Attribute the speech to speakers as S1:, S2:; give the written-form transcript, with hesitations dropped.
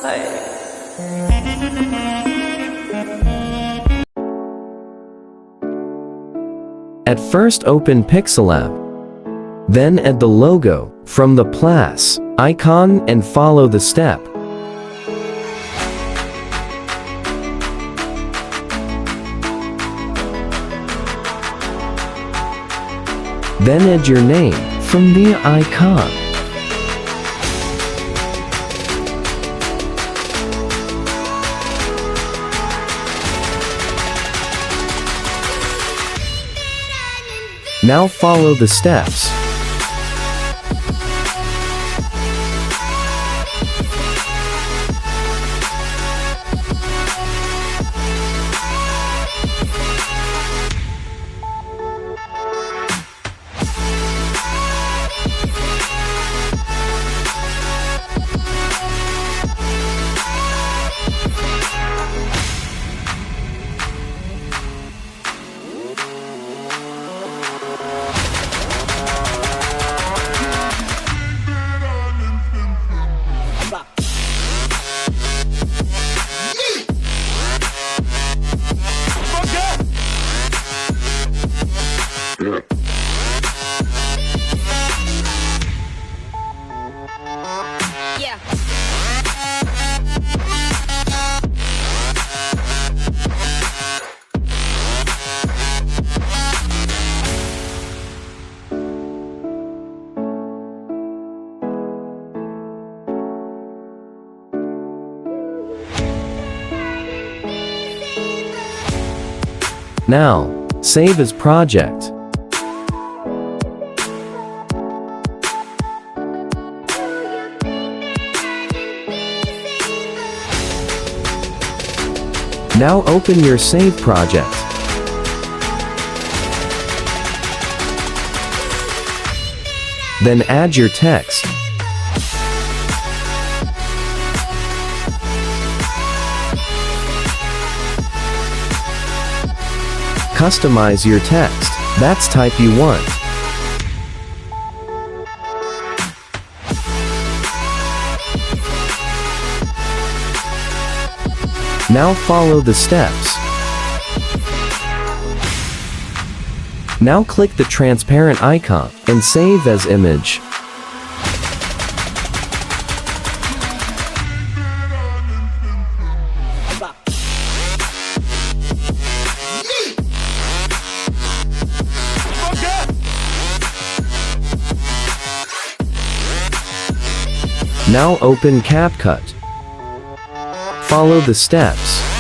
S1: At first open Pixelab. Then add the logo from the plus icon and follow the step. Then add your name from the icon. Now follow the steps. Now, save as project. Now open your save project. Then add your text. Customize your text. That's type you want. Now follow the steps. Now click the transparent icon and save as image. Now open CapCut. Follow the steps.